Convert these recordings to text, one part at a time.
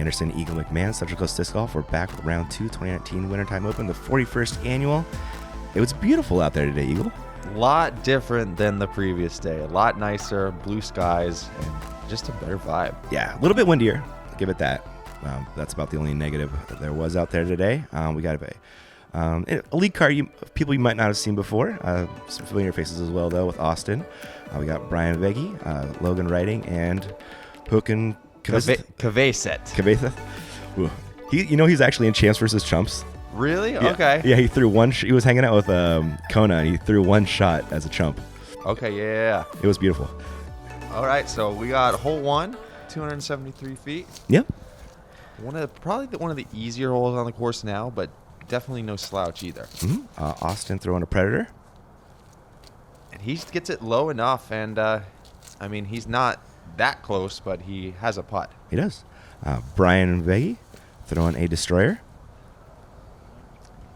Anderson, Eagle McMahon, Central Coast Disc Golf. We're back with round 2, 2019 Wintertime Open, the 41st annual. It was beautiful out there today, Eagle. A lot different than the previous day. A lot nicer, blue skies, and just a better vibe. Yeah, a little bit windier. I'll give it that. That's about the only negative that there was out there today. We got a lead card people you might not have seen before. Some familiar faces as well, though, with Austin. We got Brian Vagi, Logan Writing, and Hookin Kveseth. Ooh. He's actually in Champs versus Chumps. Really? Yeah. Okay. Yeah, he threw one. He was hanging out with Kona, and he threw one shot as a chump. Okay, yeah. It was beautiful. All right, so we got hole 1, 273 feet. Yep. Probably one of the easier holes on the course now, but definitely no slouch either. Mm-hmm. Austin throwing a Predator. And he gets it low enough, and he's not that close, but he has a putt. He does. Brian Vegi throwing a Destroyer.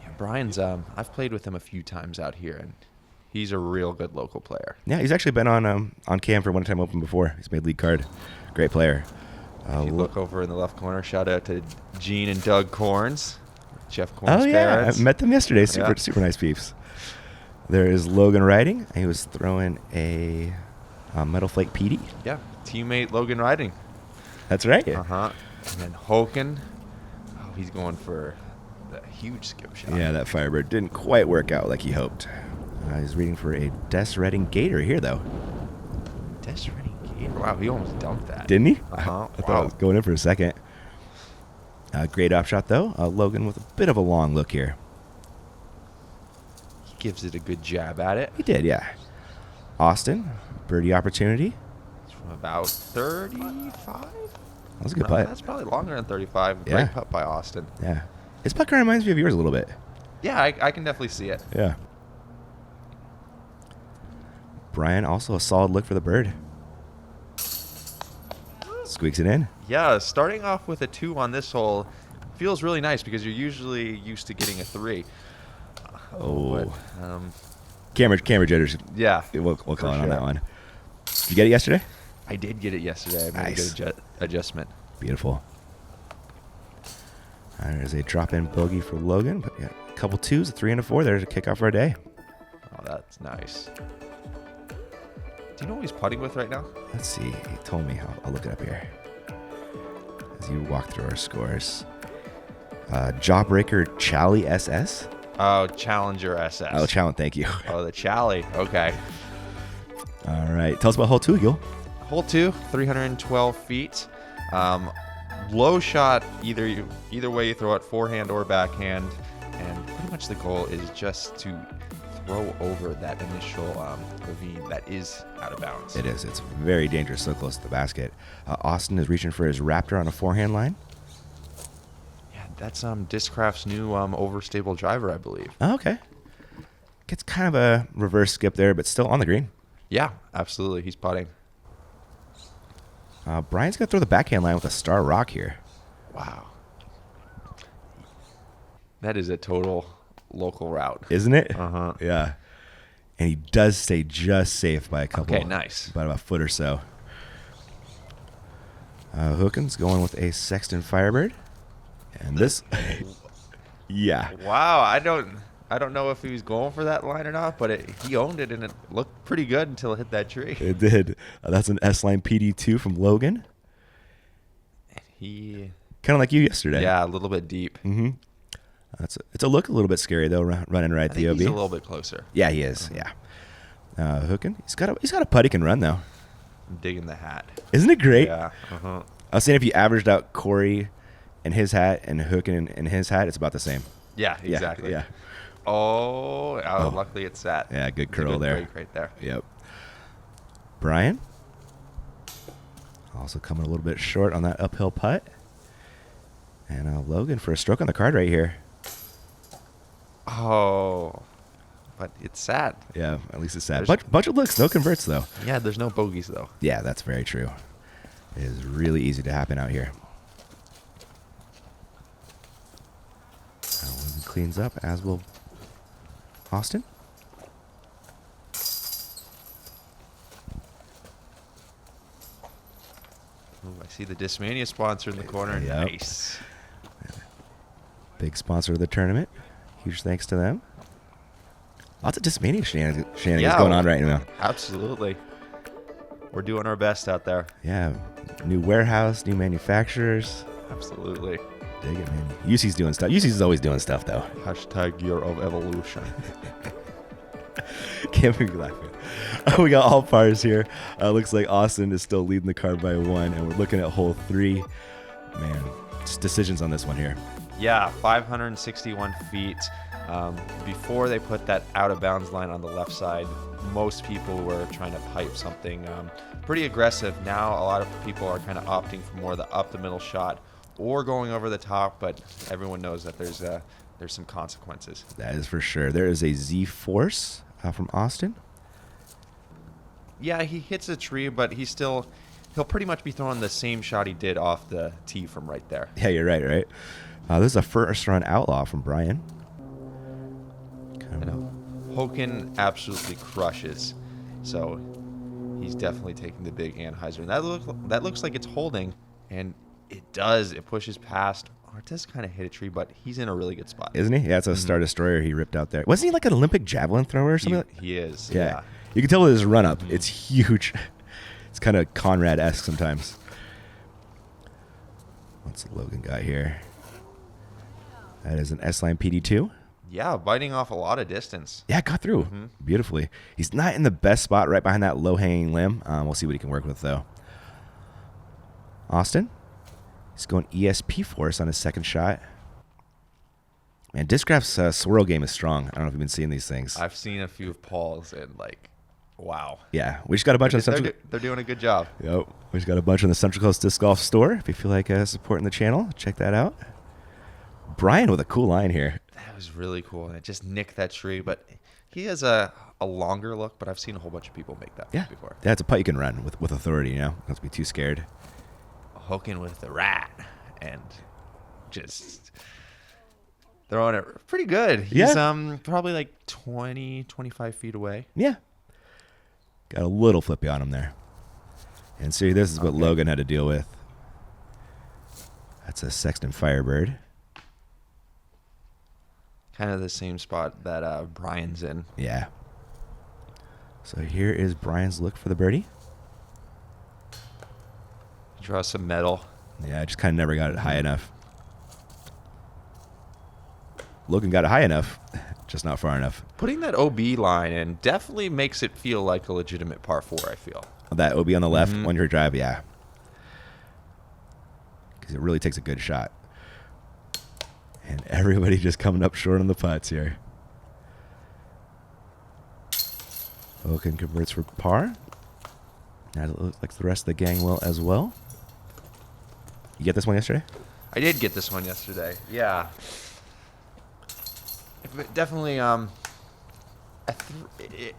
Yeah, Brian's. I've played with him a few times out here, and he's a real good local player. Yeah, he's actually been on cam for Wintertime Open before. He's made lead card. Great player. If you look over in the left corner, shout out to Gene and Doug Corns, Jeff Corns' Oh yeah, parents. I met them yesterday. Super nice peeps. There is Logan Riding. He was throwing a Metal Flake PD. Yeah, teammate Logan Riding. That's right. And then Hoken. Oh, he's going for the huge skip shot. Yeah, that Firebird didn't quite work out like he hoped. He's reading for a Des Redding Gator here, though. Des Redding Gator. Wow, he almost dumped that. Didn't he? I thought I was going in for a second. Great off shot, though. Logan with a bit of a long look here. He gives it a good jab at it. He did, yeah. Austin, birdie opportunity. It's from about 35. That was a good putt. That's probably longer than 35. Yeah. Great putt by Austin. Yeah. His putt kind of reminds me of yours a little bit. Yeah, I can definitely see it. Yeah. Brian, also a solid look for the bird. Squeaks it in. Yeah, starting off with a 2 on this hole feels really nice because you're usually used to getting a 3. Oh. But, Camera jitters. yeah. We'll call it on that one. Did you get it yesterday? I did get it yesterday. I made Nice. a good adjustment. Beautiful. There's a drop-in bogey for Logan. But yeah, a couple 2s, a 3 and a 4 there to kick off our day. Oh, that's nice. Do you know what he's putting with right now? Let's see. He told me. I'll look it up here. As you walk through our scores. Jawbreaker Chally SS. Oh, Challenger SS. Oh, Challenge, thank you. Oh, the Chally. Okay. All right. Tell us about hole 2, Gil. Hole 2, 312 feet. Low shot, either way you throw it, forehand or backhand. And pretty much the goal is just to throw over that initial ravine that is out of bounds. It is. It's very dangerous, so close to the basket. Austin is reaching for his Raptor on a forehand line. Yeah, that's Discraft's new overstable driver, I believe. Oh, okay. Gets kind of a reverse skip there, but still on the green. Yeah, absolutely. He's putting. Brian's going to throw the backhand line with a Star Rock here. Wow. That is a total local route. Isn't it? Uh-huh. Yeah. And he does stay just safe by a couple. Okay, nice. About a foot or so. Hookin's going with a Sexton Firebird. And this... yeah. Wow, I don't know if he was going for that line or not, but he owned it, and it looked pretty good until it hit that tree. It did. That's an S-Line PD2 from Logan. He... Kind of like you yesterday. Yeah, a little bit deep. Mm-hmm. It's a look a little bit scary, though, running right at the OB. He's a little bit closer. Yeah, he is. Yeah. Hookin. He's got a putt he can run, though. I'm digging the hat. Isn't it great? Yeah. Uh-huh. I was saying if you averaged out Corey and his hat and Hookin and his hat, it's about the same. Yeah, exactly. Yeah. Oh, luckily it sat. Yeah, good It's a curl good there. break right there. Yep. Brian. Also coming a little bit short on that uphill putt. And Logan for a stroke on the card right here. Oh, but it's sad. Yeah, at least it's sad. Bunch of looks, no converts, though. Yeah, there's no bogeys, though. Yeah, that's very true. It is really easy to happen out here. Logan cleans up, as will Austin. Ooh, I see the Discmania sponsor in the corner. Yep. Nice. Big sponsor of the tournament. Huge thanks to them. Lots of Discmania shenanigans going on right now. Absolutely. We're doing our best out there. Yeah. New warehouse, new manufacturers. Absolutely. Dig it, man. UC's doing stuff. UC's always doing stuff, though. Hashtag Year of Evolution. Can't make me laugh. We got all pars here. Looks like Austin is still leading the card by 1, and we're looking at hole 3. Man, just decisions on this one here. Yeah, 561 feet. Before they put that out of bounds line on the left side, most people were trying to pipe something pretty aggressive. Now a lot of people are kind of opting for more of the up the middle shot or going over the top, but everyone knows that there's some consequences. That is for sure. There is a Z-Force from Austin. Yeah, he hits a tree, but he'll pretty much be throwing the same shot he did off the tee from right there. Yeah, you're right. This is a first run outlaw from Brian. Hoken absolutely crushes, so he's definitely taking the big Anheuser. And that looks like it's holding, and it does. It pushes past. Or it does kind of hit a tree, but he's in a really good spot. Isn't he? Yeah, it's a Star Destroyer he ripped out there. Wasn't he like an Olympic javelin thrower or something? He is. Yeah. You can tell with his run up. It's huge. It's kind of Conrad-esque sometimes. What's Logan got here? That is an S-Line PD2. Yeah, biting off a lot of distance. Yeah, got through beautifully. He's not in the best spot right behind that low-hanging limb. We'll see what he can work with, though. Austin. He's going ESP Force on his second shot. Man, Discraft's swirl game is strong. I don't know if you've been seeing these things. I've seen a few of Paul's, and wow. Yeah, we just got a bunch on Central. They're doing a good job. Yep, we just got a bunch on the Central Coast Disc Golf store. If you feel like supporting the channel, check that out. Brian with a cool line here. That was really cool, and it just nicked that tree. But he has a longer look, but I've seen a whole bunch of people make that before. Yeah, it's a putt you can run with authority, Don't have to be too scared. Hooking with the rat and just throwing it pretty good. He's probably like 20, 25 feet away. Yeah. Got a little flippy on him there. And see, this is what Logan had to deal with. That's a Sexton Firebird. Kind of the same spot that Brian's in. Yeah. So here is Brian's look for the birdie. Draw some metal. Yeah, I just kind of never got it high enough. Logan got it high enough, just not far enough. Putting that OB line in definitely makes it feel like a legitimate par 4, I feel. That OB on the left, on your drive, yeah. Because it really takes a good shot. And everybody just coming up short on the putts here. Logan converts for par. Now it looks like the rest of the gang will as well. You get this one yesterday? I did get this one yesterday. Yeah. Definitely,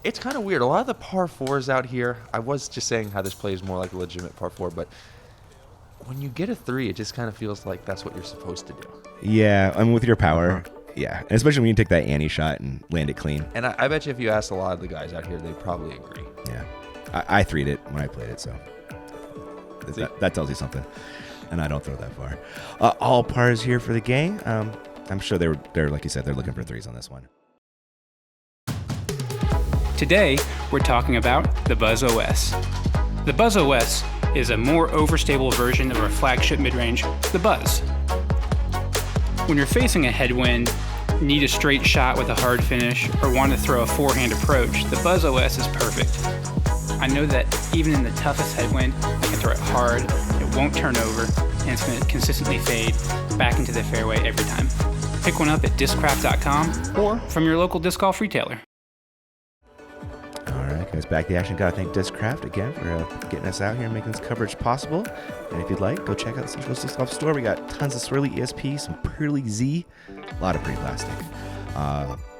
it's kind of weird. A lot of the par 4s out here, I was just saying how this plays more like a legitimate par 4, but when you get a 3, it just kind of feels like that's what you're supposed to do. Yeah, I mean, with your power, yeah. And especially when you take that Annie shot and land it clean. And I bet you if you asked a lot of the guys out here, they'd probably agree. Yeah. I 3'd it when I played it, so that tells you something. And I don't throw that far. All pars here for the gang. I'm sure they're like you said, they're looking for 3s on this one. Today, we're talking about the Buzz OS. The Buzz OS is a more overstable version of our flagship mid-range, the Buzz. When you're facing a headwind, need a straight shot with a hard finish, or want to throw a forehand approach, the Buzz OS is perfect. I know that even in the toughest headwind, I can throw it hard, it won't turn over, and it's going to consistently fade back into the fairway every time. Pick one up at discraft.com or from your local disc golf retailer. All right, guys, back to the action. Got to thank Discraft again for getting us out here and making this coverage possible. And if you'd like, go check out the Central Coast Disc Golf store. We got tons of swirly ESP, some Pearly Z, a lot of pretty plastic.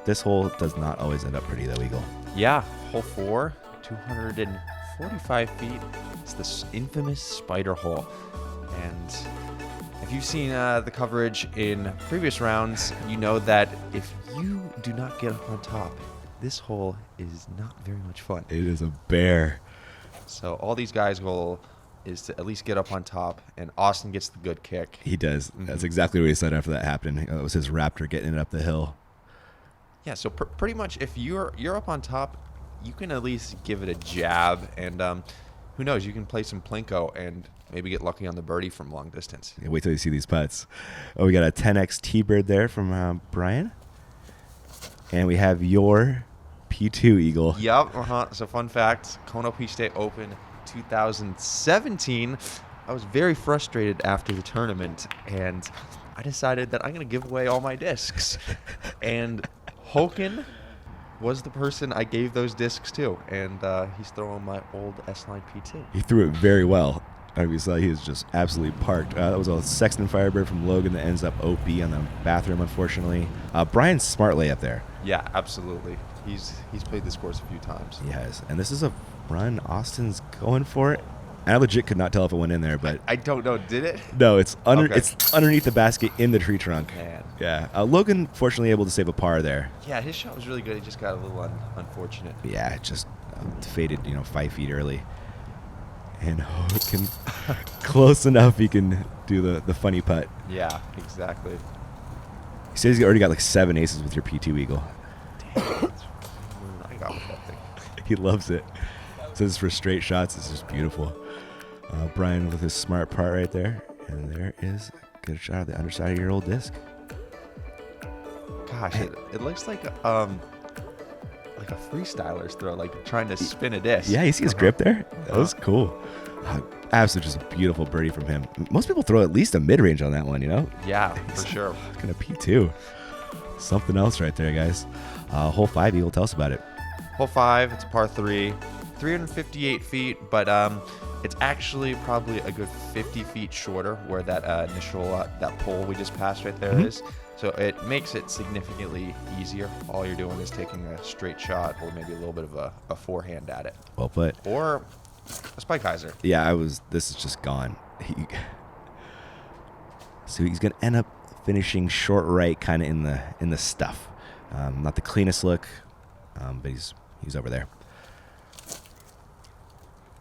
This hole does not always end up pretty, though, Eagle. Yeah, hole 4, 245 feet. It's this infamous spider hole. And if you've seen the coverage in previous rounds, you know that if you do not get up on top, this hole is not very much fun. It is a bear. So all these guys will is to at least get up on top, and Austin gets the good kick. He does. That's exactly what he said after that happened. It was his Raptor getting it up the hill. Yeah, so pretty much if you're up on top, you can at least give it a jab, and who knows, you can play some Plinko and maybe get lucky on the birdie from long distance. Yeah, wait till you see these putts. Oh, we got a 10X T-Bird there from Brian. And we have your P2 Eagle. Yep, So fun fact, Kona Peach State Open 2017, I was very frustrated after the tournament, and I decided that I'm going to give away all my discs. And Hoken was the person I gave those discs to, and he's throwing my old S-Line P2. He threw it very well. Obviously, he was just absolutely parked. That was a Sexton Firebird from Logan that ends up OP on the bathroom, unfortunately. Brian's smart layup there. Yeah, absolutely. He's played this course a few times. He has. And this is a run. Austin's going for it. I legit could not tell if it went in there, but I don't know. Did it? no, it's Okay. It's underneath the basket in the tree trunk. Man. Yeah. Logan, fortunately, able to save a par there. Yeah, his shot was really good. He just got a little unfortunate. Yeah, it just faded, 5 feet early. And Hogan, close enough, he can do the funny putt. Yeah, exactly. He says he's already got like 7 aces with your P2 Eagle. Damn, I got with that thing. He loves it. Says for straight shots, it's just beautiful. Brian with his smart part right there. And there is a good shot of the underside of your old disc. Gosh, it looks like a freestyler's throw, like trying to spin a disc. Yeah, you see his grip there? That was cool. Absolutely just a beautiful birdie from him. Most people throw at least a mid-range on that one, Yeah, for sure. Fucking a P2. Something else right there, guys. Hole 5, Eagle, tell us about it. Hole 5, it's a par 3, 358 feet, but it's actually probably a good 50 feet shorter where that initial that pole we just passed right there is. So it makes it significantly easier. All you're doing is taking a straight shot or maybe a little bit of a forehand at it. Well put. Or a spike hyzer. Yeah, this is just gone. So he's going to end up finishing short right kind of in the stuff. Not the cleanest look, but he's over there.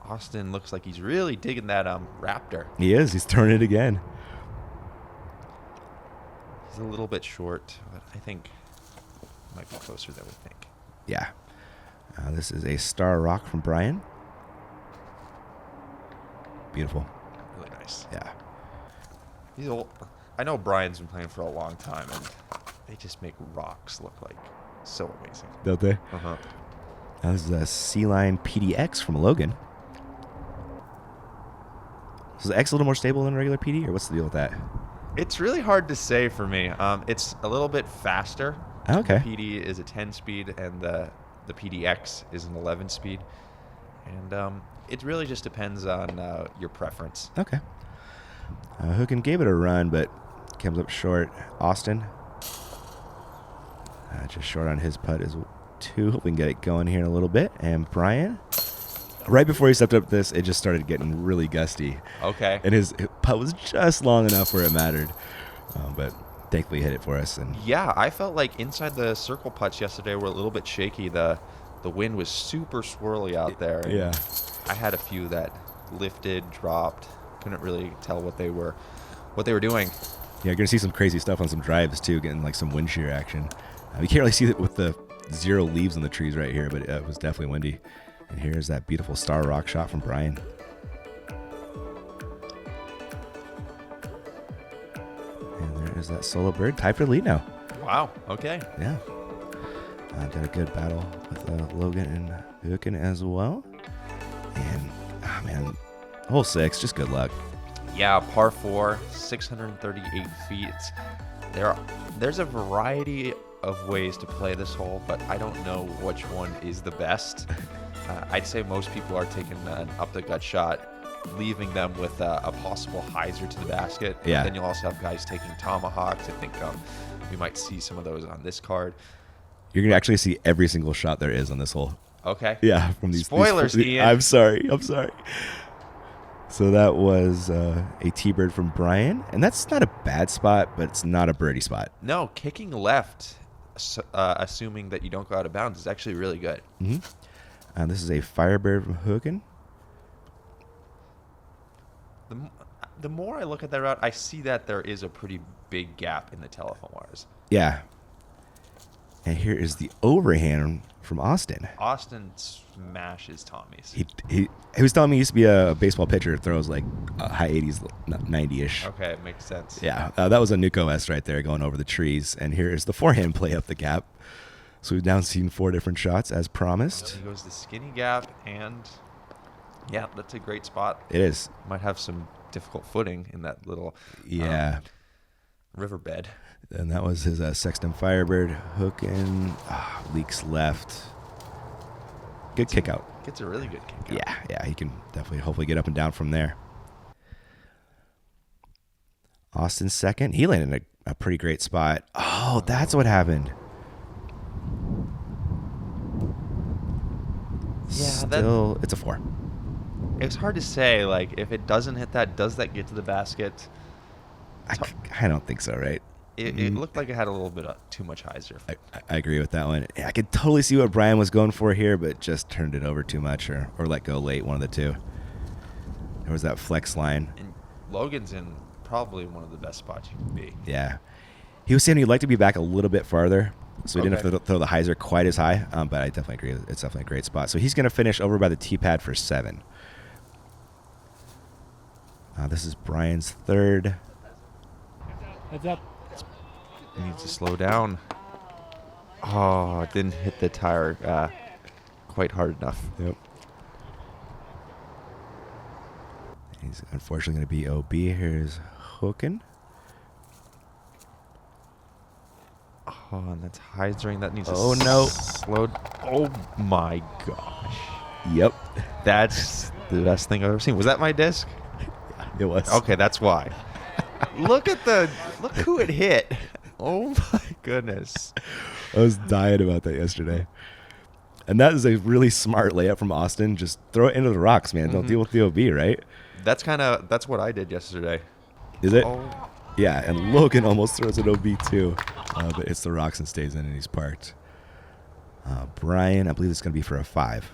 Austin looks like he's really digging that Raptor. He is. He's throwing it again. He's a little bit short, but I think it might be closer than we think. Yeah. This is a Star Rock from Brian. Beautiful. Really nice. Yeah. He's old. I know Brian's been playing for a long time, and they just make rocks look like so amazing. Don't they? Uh-huh. This is a C-Line PDX from Logan. So is the X a little more stable than regular PD, or what's the deal with that? It's really hard to say for me. It's a little bit faster. Oh, okay. The PD is a 10-speed, and the PDX is an 11-speed. And it really just depends on your preference. Okay. Hooken gave it a run, but comes up short. Austin, just short on his putt as well, too. Hope we can get it going here in a little bit. And Brian, right before he stepped up this, it just started getting really gusty. Okay. And his putt was just long enough where it mattered. But thankfully he hit it for us. And Yeah, I felt like inside the circle putts yesterday were a little bit shaky. The wind was super swirly out there. And yeah. I had a few that lifted, dropped. Couldn't really tell what they were doing. Yeah, you're going to see some crazy stuff on some drives, too, getting like some wind shear action. You can't really see it with the 0 leaves on the trees right here, but it was definitely windy. And here's that beautiful Star Rock shot from Brian. And there is that solo bird. Tied for the lead now. Wow. Okay. Yeah. Got a good battle with Logan and Hooken as well. And, man, hole 6, just good luck. Yeah, par 4, 638 feet. There's a variety of ways to play this hole, but I don't know which one is the best. I'd say most people are taking an up-the-gut shot, leaving them with a possible hyzer to the basket. Yeah. Then you'll also have guys taking tomahawks. I think we might see some of those on this card. You're going to actually see every single shot there is on this hole. Okay. Yeah, from these Spoilers, Ian. I'm sorry. So that was a T-bird from Brian, and that's not a bad spot, but it's not a birdie spot. No, kicking left, assuming that you don't go out of bounds, is actually really good. Mm-hmm. This is a Firebird from Hooken. The more I look at that route, I see that there is a pretty big gap in the telephone wires. Yeah. And here is the overhand from Austin. Austin smashes Tommy's. He was telling me he used to be a baseball pitcher, throws like high 80s, 90-ish. Okay, makes sense. Yeah, that was a Nuko S right there going over the trees. And here is the forehand play up the gap. So we've now seen 4 different shots as promised. He goes the skinny gap, and yeah, that's a great spot. It is. Might have some difficult footing in that little riverbed. And that was his Sexton Firebird hooking. Leaks left. Good kick out. Gets a really good kick out. Yeah, he can definitely hopefully get up and down from there. Austin second. He landed in a pretty great spot. Oh, that's what happened. Yeah, Still, it's a 4. It's hard to say. Like, if it doesn't hit that, does that get to the basket? I don't think so, right? It looked like it had a little bit of too much hyzer. I agree with that one. I could totally see what Brian was going for here, but just turned it over too much or let go late, one of the two. There was that flex line. And Logan's in probably one of the best spots you can be. Yeah. He was saying he'd like to be back a little bit farther, so he didn't have to throw the hyzer quite as high, but I definitely agree. It's definitely a great spot. So he's going to finish over by the tee pad for 7. This is Brian's third. Heads up. He needs to slow down. Oh, it didn't hit the tire quite hard enough. Yep. He's unfortunately going to be OB. Here's hooking. Oh, and that's hyzering. That needs to slow. Oh, my gosh. Yep. That's the best thing I've ever seen. Was that my disc? Yeah, it was. Okay, that's why. Look who it hit. Oh my goodness. I was dying about that yesterday. And that is a really smart layup from Austin. Just throw it into the rocks, man. Don't deal with the OB, right? That's what I did yesterday. Is it? Oh. Yeah, and Logan almost throws an OB too. But it's the rocks and stays in and he's parked. Brian, I believe it's going to be for a 5.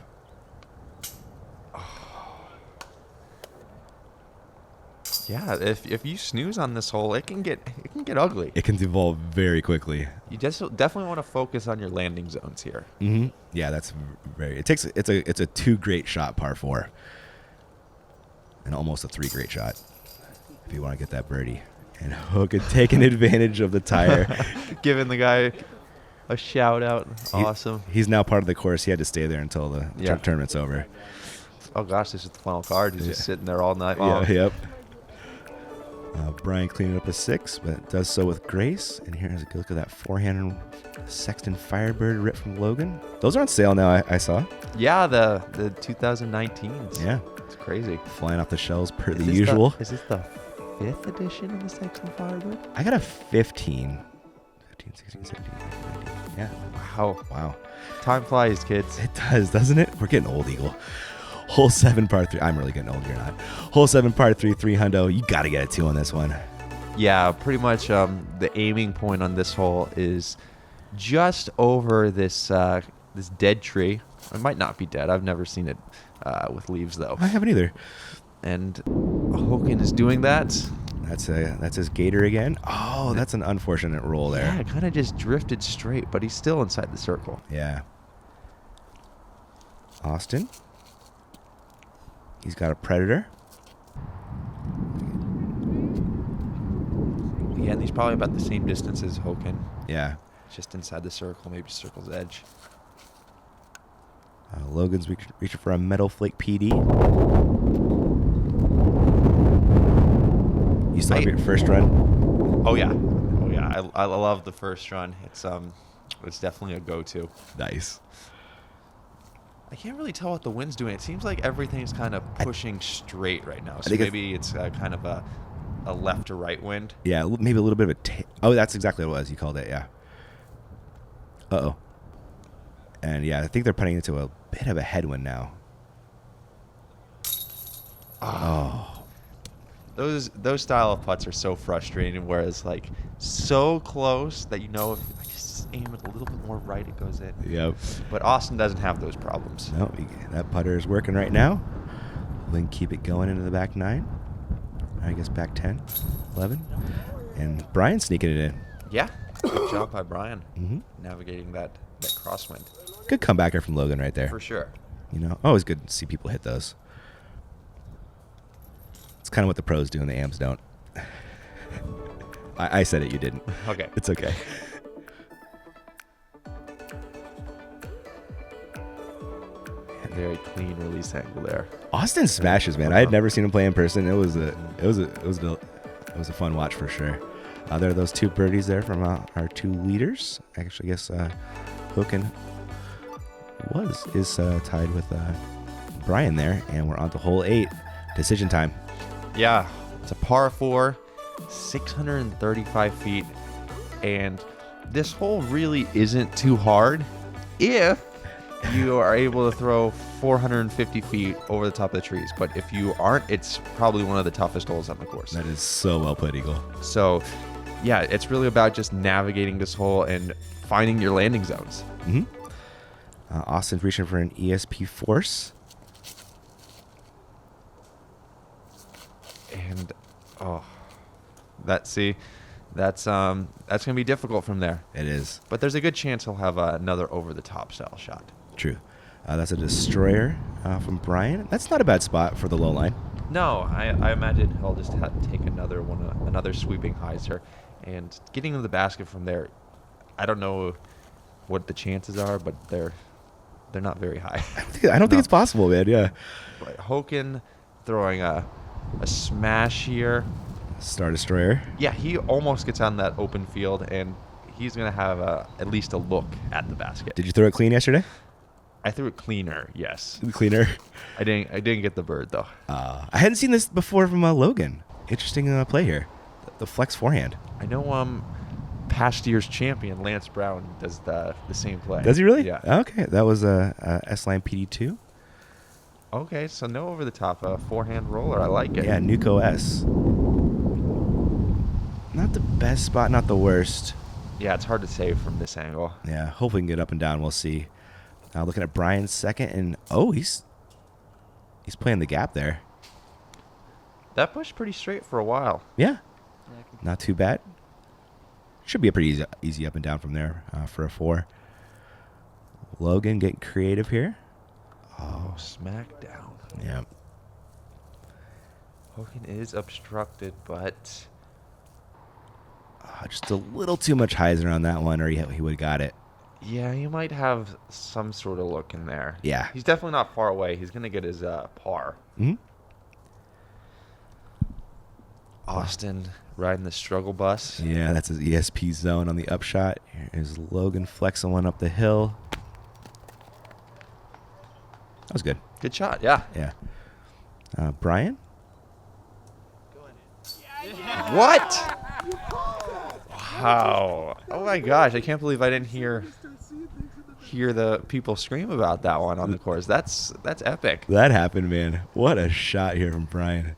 Yeah, if you snooze on this hole, it can get ugly. It can devolve very quickly. You just definitely want to focus on your landing zones here. Mm-hmm. Yeah, that's very. It's a 2 great shot par 4, and almost a 3 great shot if you want to get that birdie. And Hook had taken advantage of the tire, giving the guy a shout out. Awesome. He's now part of the course. He had to stay there until the tournament's over. Oh gosh, this is the final card. He's just sitting there all night long. Yeah. Yep. Brian cleaning up a 6, but does so with grace. And here's a good look at that forehand Sexton Firebird rip from Logan. Those are on sale now, I saw. Yeah, the 2019s. Yeah. It's crazy. Flying off the shelves per the usual. Is this the 5th edition of the Sexton Firebird? I got a 15, 16, 17, 19. Yeah. Wow. Time flies, kids. It does, doesn't it? We're getting old, Eagle. Hole 7, par 3. I'm really getting old. You're not. Hole 7, par 3, 300. You got to get a 2 on this one. Yeah, pretty much the aiming point on this hole is just over this dead tree. It might not be dead. I've never seen it with leaves, though. I haven't either. And Hogan is doing that. That's his gator again. Oh, that's an unfortunate roll there. Yeah, it kind of just drifted straight, but he's still inside the circle. Yeah. Austin. He's got a predator. Again, he's probably about the same distance as Hogan. Yeah. Just inside the circle, maybe circle's edge. Logan's reaching for a Metal Flake PD. You still have your first run? Oh yeah. I love the first run. It's definitely a go-to. Nice. I can't really tell what the wind's doing. It seems like everything's kind of pushing straight right now. So maybe it's kind of a left to right wind. Yeah, maybe a little bit of a... Oh, that's exactly what it was. You called it, yeah. Uh-oh. And, yeah, I think they're putting into a bit of a headwind now. Oh. Those style of putts are so frustrating, whereas, like, so close that you know if I just aim it a little bit more right, it goes in. Yep. But Austin doesn't have those problems. No, that putter is working right now. Then keep it going into the back 9. I guess back 10, 11. And Brian sneaking it in. Yeah. Good job by Brian Mm-hmm. navigating that crosswind. Good comebacker from Logan right there. For sure. You know, always good to see people hit those. It's kind of what the pros do and the AMs don't. I said it, you didn't. Okay. It's okay. Very clean release angle there. Austin smashes, man. I had never seen him play in person. It was a fun watch for sure. There are those 2 birdies there from our 2 leaders. Actually, I guess Hooken is tied with Brian there, and we're on to hole 8, decision time. Yeah, it's a par 4, 635 feet, and this hole really isn't too hard if you are able to throw 450 feet over the top of the trees. But if you aren't, it's probably one of the toughest holes on the course. That is so well put, Eagle. So, yeah, it's really about just navigating this hole and finding your landing zones. Mm-hmm. Austin's reaching for an ESP force. And that's gonna be difficult from there. It is. But there's a good chance he'll have another over the top style shot. True. That's a destroyer from Brian. That's not a bad spot for the low line. No, I imagine he'll just have to take another sweeping hyzer, and getting to the basket from there. I don't know what the chances are, but they're not very high. I don't think it's possible, man. Yeah. But Hoken throwing a smash here. Star destroyer. Yeah, he almost gets on that open field, and he's going to have at least a look at the basket. Did you throw it clean yesterday? I threw it cleaner, yes. Cleaner. I didn't get the bird, though. I hadn't seen this before from Logan. Interesting play here. The flex forehand. I know past year's champion, Lance Brown, does the same play. Does he really? Yeah. Okay, that was a S-Line PD2. Okay, so no over the top forehand roller. I like it. Yeah, Nuco S. Not the best spot, not the worst. Yeah, it's hard to say from this angle. Yeah, hopefully we can get up and down. We'll see. Looking at Brian's second, and he's playing the gap there. That pushed pretty straight for a while. Yeah, not too bad. Should be a pretty easy up and down from there for a 4. Logan getting creative here. Oh, smack down. Yeah. Hogan is obstructed, but Just a little too much hyzer on that one, or he would have got it. yeah, he might have some sort of look in there. Yeah. He's definitely not far away. He's going to get his par. Mm-hmm. Austin riding the struggle bus. Yeah, that's his ESP zone on the upshot. Here's Logan flexing one up the hill. That was good. Good shot, yeah. Yeah. Brian? What? Wow. Oh my gosh, I can't believe I didn't hear the people scream about that one on the course. That's epic. That happened, man. What a shot here from Brian.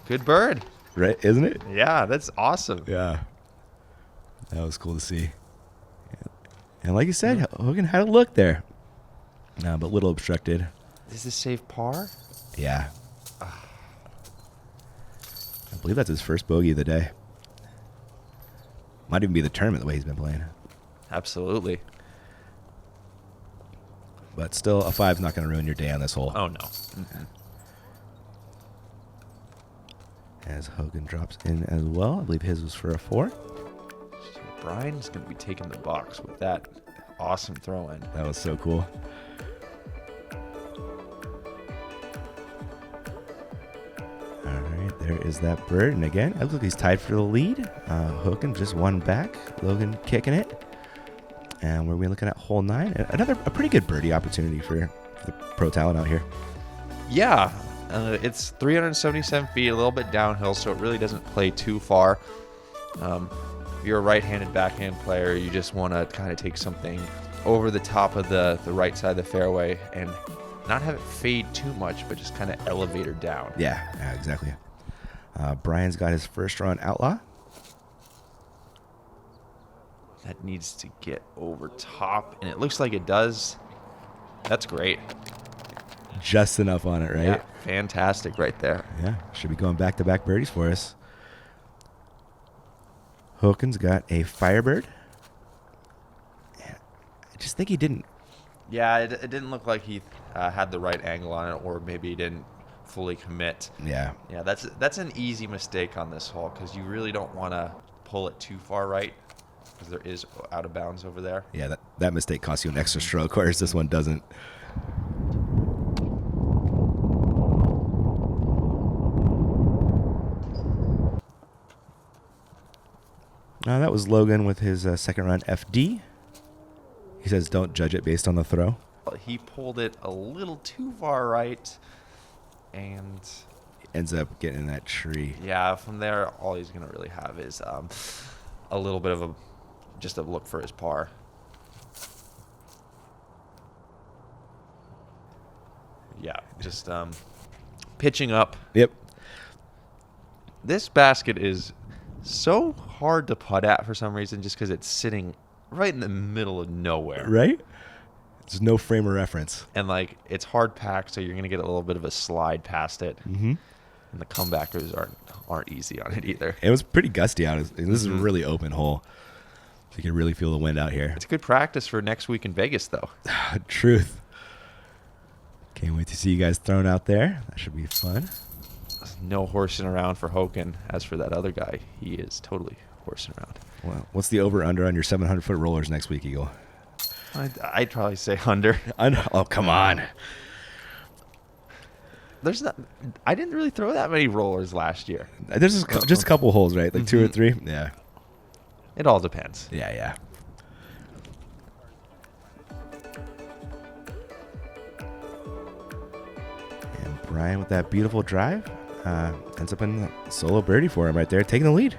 Good bird. Right, isn't it? Yeah, that's awesome. Yeah. That was cool to see. And like you said, Hogan had a look there. But a little obstructed. Is this safe par? Yeah. I believe that's his first bogey of the day. Might even be the tournament the way he's been playing. Absolutely. But still, a 5's not going to ruin your day on this hole. Oh, no. Mm-hmm. As Hogan drops in as well. I believe his was for a 4. Brian's going to be taking the box with that awesome throw-in. That was so cool. All right, there is that bird. And again, it looks like he's tied for the lead. Hogan just one back. Logan kicking it. And we're looking at hole 9. A pretty good birdie opportunity for the pro talent out here. Yeah, it's 377 feet, a little bit downhill, so it really doesn't play too far. If you're a right-handed backhand player, you just want to kind of take something over the top of the right side of the fairway and not have it fade too much, but just kind of elevate her down. Yeah, exactly. Brian's got his first run outlaw. That needs to get over top, and it looks like it does. That's great. just enough on it, right? Yeah, fantastic right there. Yeah, should be going back-to-back birdies for us. Hoken's got a Firebird. I just think he didn't. Yeah, it didn't look like he had the right angle on it, or maybe he didn't fully commit. Yeah. Yeah, that's an easy mistake on this hole because you really don't want to pull it too far right because there is out of bounds over there. Yeah, that mistake costs you an extra stroke, whereas this one doesn't. That was Logan with his second round FD. He says don't judge it based on the throw. He pulled it a little too far right, and Ends up getting in that tree. yeah, from there, all he's going to really have is a little bit of just a look for his par. Yeah, just pitching up. Yep. This basket is so hard to putt at for some reason just because it's sitting right in the middle of nowhere. Right? There's no frame of reference. And, like, it's hard packed, so you're going to get a little bit of a slide past it. Mm-hmm. And the comebackers aren't easy on it either. It was pretty gusty out. This is a really open hole. So you can really feel the wind out here. It's good practice for next week in Vegas, though. Truth. Can't wait to see you guys thrown out there. That should be fun. No horsing around for Hoken. As for that other guy, he is totally horsing around. Well, what's the over-under on your 700-foot rollers next week, Eagle? I'd probably say under. Oh, come on. I didn't really throw that many rollers last year. There's just a couple holes, right? Like 2 or 3? Yeah. It all depends. Yeah. And Brian with that beautiful drive ends up in a solo birdie for him right there, taking the lead.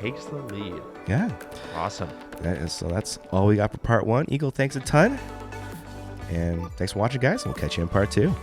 Takes the lead. Yeah. Awesome. So that's all we got for part 1. Eagle, thanks a ton. And thanks for watching, guys. We'll catch you in part 2.